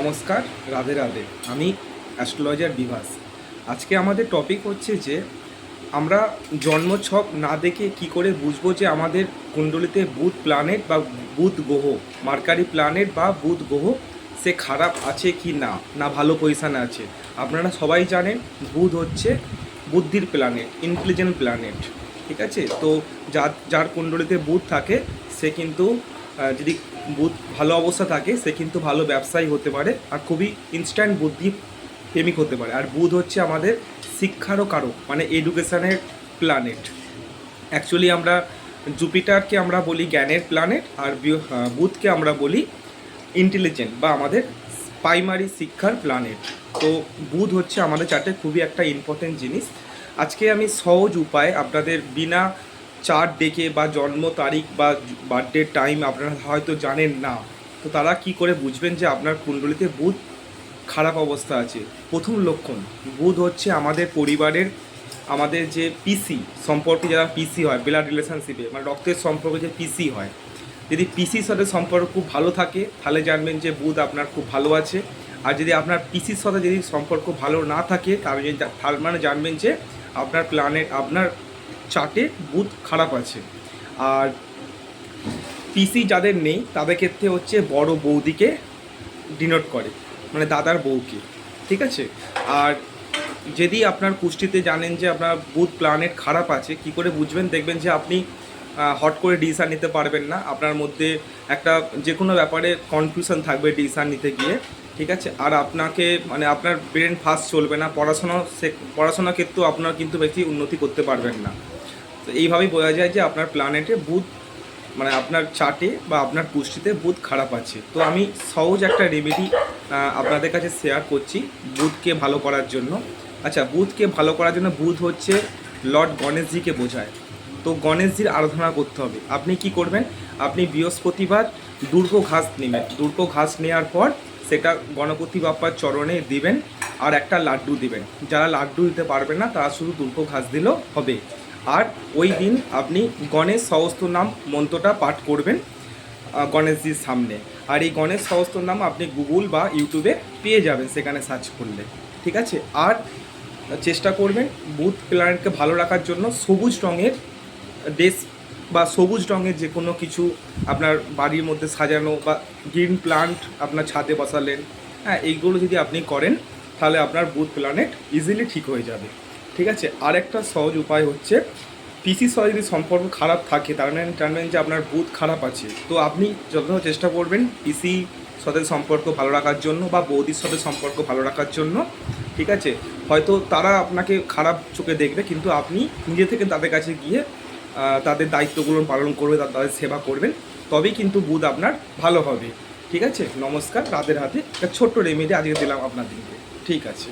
নমস্কার, রাধে রাধে। আমি অ্যাস্ট্রোলজার বিভাস। আজকে আমাদের টপিক হচ্ছে যে আমরা জন্মছক না দেখে কি করে বুঝবো যে আমাদের কুণ্ডলিতে বুধ প্ল্যানেট বা বুধ গ্রহ, মার্কারি প্ল্যানেট বা বুধ গ্রহ সে খারাপ আছে কি না, না ভালো পজিশানে আছে। আপনারা সবাই জানেন বুধ হচ্ছে বুদ্ধির প্ল্যানেট, ইন্টেলিজেন্ট প্ল্যানেট। ঠিক আছে, তো যার যার কুণ্ডলিতে বুধ থাকে সে কিন্তু যদি বুধ ভালো অবস্থা থাকে সে কিন্তু ভালো ব্যবসায়ী হতে পারে আর খুবই ইনস্ট্যান্ট বুদ্ধি প্রেমিক হতে পারে। আর বুধ হচ্ছে আমাদের শিক্ষারও কারক, মানে এডুকেশনের প্ল্যানেট। অ্যাকচুয়ালি আমরা জুপিটারকে আমরা বলি জ্ঞানের প্ল্যানেট, আর বুধকে আমরা বলি ইন্টেলিজেন্ট বা আমাদের প্রাইমারি শিক্ষার প্ল্যানেট। তো বুধ হচ্ছে আমাদের চার্টে খুবই একটা ইম্পর্টেন্ট জিনিস। আজকে আমি সহজ উপায়ে আপনাদের বিনা চার্ট দেখে বা জন্ম তারিখ বা বার্থডে টাইম আপনারা হয়তো জানেন না, তো তারা কি করে বুঝবেন যে আপনার কুণ্ডলিতে বুধ খারাপ অবস্থা আছে। প্রথম লক্ষণ, বুধ হচ্ছে আমাদের পরিবারের, আমাদের যে পিসি সম্পর্কে, যারা পিসি হয় ব্লাড রিলেশনশিপে, মানে রক্তের সম্পর্কে যে পিসি হয়, যদি পিসির সাথে সম্পর্ক খুব ভালো থাকে তাহলে জানবেন যে বুধ আপনার খুব ভালো আছে। আর যদি আপনার পিসির সাথে যদি সম্পর্ক ভালো না থাকে তার মানে জানবেন যে আপনার প্ল্যানেট, আপনার চার্টে বুধ খারাপ আছে। আর পিসি যাদের নেই তাদের ক্ষেত্রে হচ্ছে বড় বৌদিকে ডিনোট করে, মানে দাদার বউকে। ঠিক আছে, আর যদি আপনার কুষ্টিতে জানেন যে আপনার বুধ প্ল্যানেট খারাপ আছে, কি করে বুঝবেন? দেখবেন যে আপনি হট করে ডিসিশান নিতে পারবেন না, আপনার মধ্যে একটা যে কোনো ব্যাপারে কনফিউশন থাকবে ডিসিশান নিতে গিয়ে। ঠিক আছে, আর আপনাকে মানে আপনার ব্রেন ফাস্ট চলবে না, পড়াশোনার ক্ষেত্রেও আপনার কিন্তু বেশি উন্নতি করতে পারবেন না। তো এইভাবেই বোঝা যায় যে আপনার প্ল্যানেটে বুধ, মানে আপনার চার্টে বা আপনার পুষ্টিতে বুধ খারাপ আছে। তো আমি সহজ একটা রেমেডি আপনাদের কাছে শেয়ার করছি বুধকে ভালো করার জন্য। আচ্ছা, বুধকে ভালো করার জন্য বুধ হচ্ছে লর্ড গণেশজিকে বোঝায়, তো গণেশজির আরাধনা করতে হবে। আপনি কি করবেন? আপনি বৃহস্পতিবার দুর্গ ঘাস নেবেন, দুর্গ ঘাস নেওয়ার পর সেটা গণপতি বাপ্পার চরণে দিবেন, আর একটা লাড্ডু দিবেন। যারা লাড্ডু দিতে পারবেন না তারা শুধু দুর্গ ঘাস দিলেও হবে। আর ওই দিন আপনি গণেশ সহস্র নাম মন্ত্রটা পাঠ করবেন গণেশজির সামনে। আর এই গণেশ সহস্র নাম আপনি গুগল বা ইউটিউবে পেয়ে যাবেন, সেখানে সার্চ করলে। ঠিক আছে, আর চেষ্টা করবেন বুধ প্ল্যানেটকে ভালো রাখার জন্য সবুজ রঙের ড্রেস বা সবুজ রঙের যে কোনো কিছু আপনার বাড়ির মধ্যে সাজানো, বা গ্রিন প্লান্ট আপনার ছাদে বসালেন। হ্যাঁ, এইগুলো যদি আপনি করেন তাহলে আপনার বুধ প্ল্যানেট ইজিলি ঠিক হয়ে যাবে। ঠিক আছে, আর একটা সহজ উপায় হচ্ছে পিসির সাথে যদি সম্পর্ক খারাপ থাকে তার মানে জানবেন যে আপনার বুধ খারাপ আছে। তো আপনি যত চেষ্টা করবেন পিসি সাথে সম্পর্ক ভালো রাখার জন্য বা বৌদির সাথে সম্পর্ক ভালো রাখার জন্য। ঠিক আছে, হয়তো তারা আপনাকে খারাপ চোখে দেখবে, কিন্তু আপনি নিজে থেকে তাদের কাছে গিয়ে তাদের দায়িত্বগুলো পালন করবে, তাদের সেবা করবেন, তবেই কিন্তু বুধ আপনার ভালো হবে। ঠিক আছে, নমস্কার, রাধে রাধে। একটা ছোট্ট রেমেডি আজকে দিলাম আপনাদেরকে। ঠিক আছে।